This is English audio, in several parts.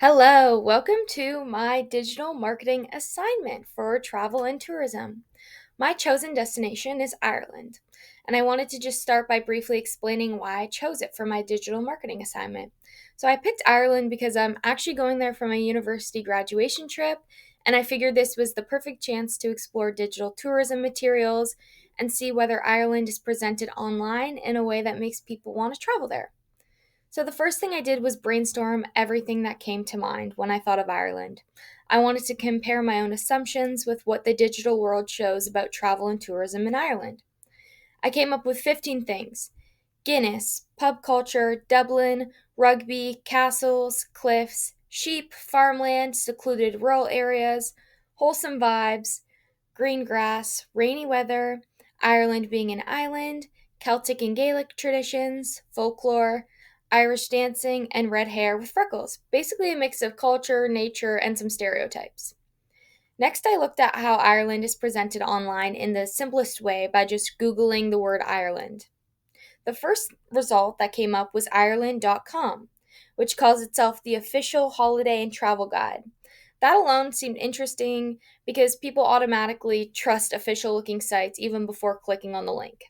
Hello, welcome to my digital marketing assignment for travel and tourism. My chosen destination is Ireland, and I wanted to just start by briefly explaining why I chose it for my digital marketing assignment. So, I picked Ireland because I'm actually going there for my university graduation trip, and I figured this was the perfect chance to explore digital tourism materials and see whether Ireland is presented online in a way that makes people want to travel there. So, the first thing I did was brainstorm everything that came to mind when I thought of Ireland. I wanted to compare my own assumptions with what the digital world shows about travel and tourism in Ireland. I came up with 15 things: Guinness, pub culture, Dublin, rugby, castles, cliffs, sheep, farmland, secluded rural areas, wholesome vibes, green grass, rainy weather, Ireland being an island, Celtic and Gaelic traditions, folklore, Irish dancing, and red hair with freckles. Basically, a mix of culture, nature, and some stereotypes. Next, I looked at how Ireland is presented online in the simplest way by just Googling the word Ireland. The first result that came up was Ireland.com, which calls itself the official holiday and travel guide. That alone seemed interesting because people automatically trust official looking sites even before clicking on the link.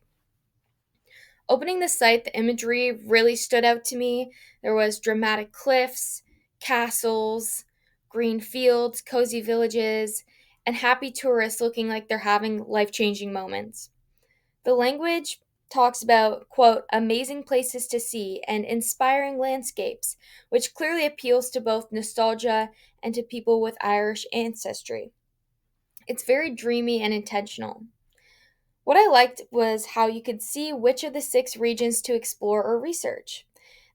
Opening the site, the imagery really stood out to me. There was dramatic cliffs, castles, green fields, cozy villages, and happy tourists looking like they're having life-changing moments. The language talks about, quote, amazing places to see and inspiring landscapes, which clearly appeals to both nostalgia and to people with Irish ancestry. It's very dreamy and intentional. What I liked was how you could see which of the six regions to explore or research.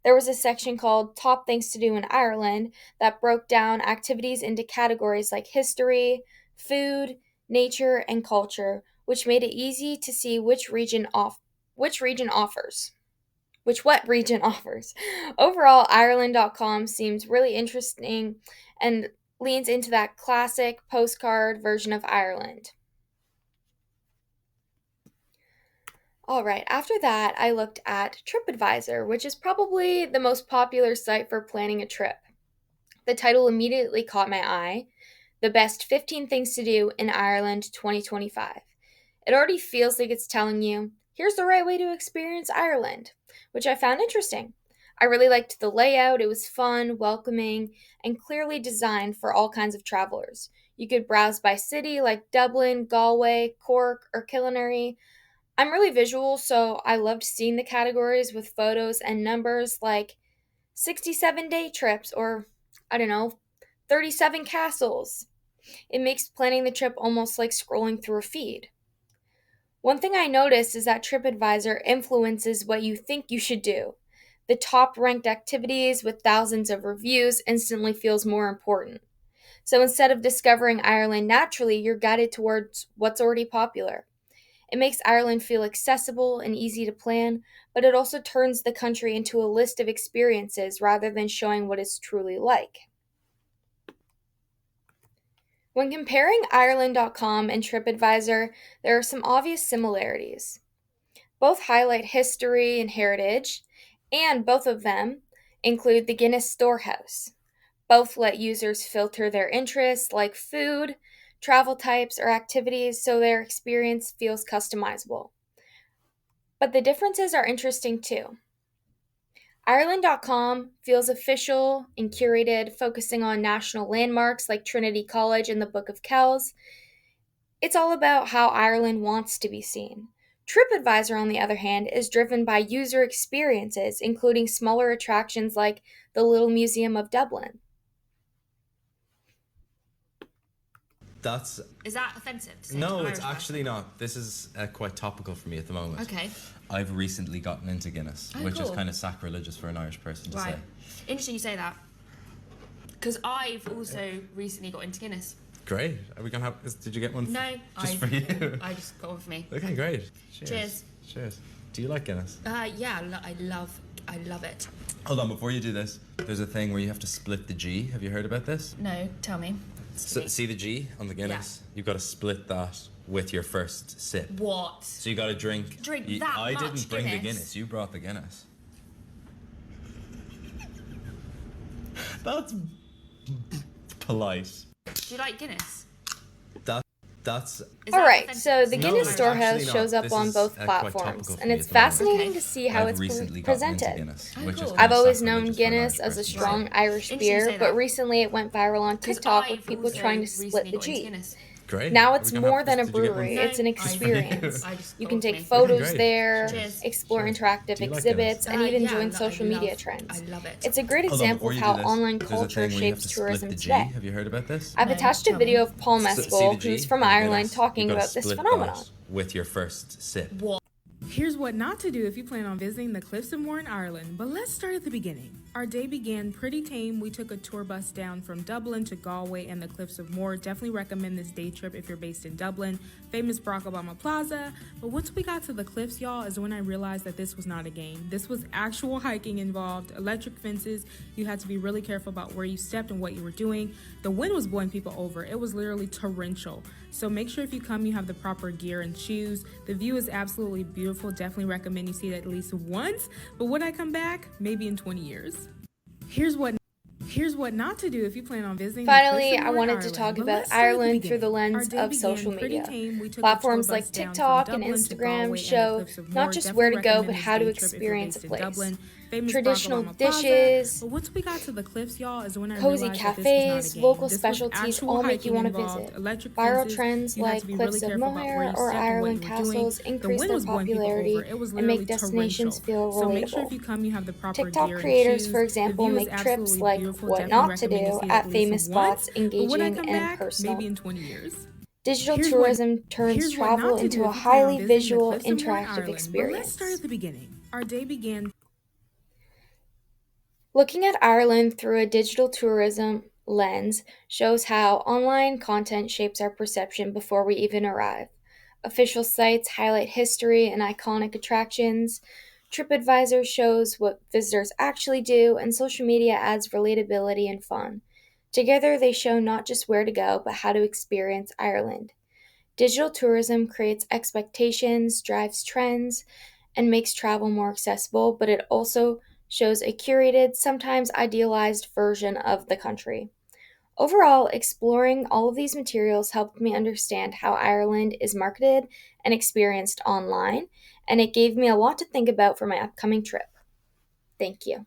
There was a section called Top Things to Do in Ireland that broke down activities into categories like history, food, nature, and culture, which made it easy to see which region offers. Which what region offers. Overall, Ireland.com seems really interesting and leans into that classic postcard version of Ireland. All right, after that, I looked at TripAdvisor, which is probably the most popular site for planning a trip. The title immediately caught my eye: The Best 15 Things to Do in Ireland 2025. It already feels like it's telling you, here's the right way to experience Ireland, which I found interesting. I really liked the layout, it was fun, welcoming, and clearly designed for all kinds of travelers. You could browse by city like Dublin, Galway, Cork, or Killarney. I'm really visual, so I loved seeing the categories with photos and numbers like 67-day trips or, I don't know, 37 castles. It makes planning the trip almost like scrolling through a feed. One thing I noticed is that TripAdvisor influences what you think you should do. The top ranked activities with thousands of reviews instantly feels more important. So instead of discovering Ireland naturally, you're guided towards what's already popular. It makes Ireland feel accessible and easy to plan, but it also turns the country into a list of experiences rather than showing what it's truly like. When comparing Ireland.com and TripAdvisor, there are some obvious similarities. Both highlight history and heritage, and both of them include the Guinness Storehouse. Both let users filter their interests like food, travel types, or activities so their experience feels customizable. But the differences are interesting too. Ireland.com feels official and curated, focusing on national landmarks like Trinity College and the Book of Kells. It's all about how Ireland wants to be seen. TripAdvisor, on the other hand, is driven by user experiences, including smaller attractions like the Little Museum of Dublin. That's Is that offensive to say to no, an it's Irish actually person? not. This is quite topical for me at the moment. Okay. I've recently gotten into Guinness, Oh, which is cool. kind of sacrilegious for an Irish person to Right. say. Interesting you say that. Because I've also recently got into Guinness. Great. Are we gonna have? Did you get one? No, Just I for you. I just got one for me. Okay, great. Cheers. Cheers. Cheers. Do you like Guinness? Yeah, I love it. Hold on, before you do this, there's a thing where you have to split the G. Have you heard about this? No, tell me. So, see the G on the Guinness? You've got to split that with your first sip. What? So you got to drink. Drink you, that I much didn't bring the Guinness? Guinness. You brought the Guinness. That's polite. Do you like Guinness? That's Is All that right, authentic? so the No, Guinness it's Storehouse actually not. shows up This on is, both quite platforms, topical for and me it's at the moment. fascinating Okay. to see how I've it's recently gotten into presented. Guinness, Oh, which is cool. kind I've of always known sacrilegious for an Guinness Irish as a person to strong say. Irish Interesting you beer, say but that. recently it went viral on Because TikTok with I've people also trying to split recently the got into G. Guinness. Great. Now Are it's we gonna have more than a did you get one? brewery, No, it's an I experience. just You thought can of take me. photos Great. there, Cheers. explore Sure. interactive Do you like Guinness? exhibits, and even Yeah, join like, social media trends. I love it. It's a great Hold on, example before of you do how this, online there's a culture thing where you have shapes to split tourism the G. today. Have you heard about this? I've No, attached a tell me. video of Paul See Mescal, the G who's from in Ireland, Guinness? talking You've got to about this split phenomenon. that with your first sip. What? Here's what not to do if you plan on visiting the Cliffs of Moher in Ireland, but let's start at the beginning. Our day began pretty tame. We took a tour bus down from Dublin to Galway and the Cliffs of Moher. Definitely recommend this day trip if you're based in Dublin. Famous Barack Obama Plaza. But once we got to the cliffs, y'all, is when I realized that this was not a game. This was actual hiking involved, electric fences. You had to be really careful about where you stepped and what you were doing. The wind was blowing people over. It was literally torrential. So make sure if you come, you have the proper gear and shoes. The view is absolutely beautiful. Definitely recommend you see it at least once. But would I come back? Maybe in 20 years. Here's what not to do if you plan on visiting the Cliffs Finally, of I Moher in wanted to Ireland. talk But about let's start at the Ireland through the beginning. Our lens day of began social pretty media. tame. We took a Platforms tour like bus down from TikTok and Dublin to Instagram Galway and the show Cliffs of not Moher. just where to Definitely go, but recommend how to this day trip if you're experience a based in place. Dublin. Famous Traditional Barack Obama Plaza. dishes, But once we got to the cliffs, y'all, is when I cozy realized that this was not a cafes, game. local This was specialties actual all make you hiking want to involved, visit. electric Viral fences. trends You had like to be really Cliffs of careful about where Moher you or stepped and what Ireland you were doing. castles The increase wind their was blowing people over. popularity It was and make literally destinations torrential. feel So make sure if relatable. you come, you have the proper TikTok gear and creators, shoes. for The example, view is make trips absolutely like beautiful. what Definitely not to recommend you do see it at at famous least once. spots, But would I engaging come and back? personal. Maybe in 20 years. Digital Here's what tourism turns here's what travel not to into do a if you plan on highly visiting the visual, Cliffs of Moher in interactive Ireland. But let's start experience. at the beginning. Our day began Looking at Ireland through a digital tourism lens shows how online content shapes our perception before we even arrive. Official sites highlight history and iconic attractions. TripAdvisor shows what visitors actually do, and social media adds relatability and fun. Together, they show not just where to go, but how to experience Ireland. Digital tourism creates expectations, drives trends, and makes travel more accessible, but it also shows a curated, sometimes idealized version of the country. Overall, exploring all of these materials helped me understand how Ireland is marketed and experienced online, and it gave me a lot to think about for my upcoming trip. Thank you.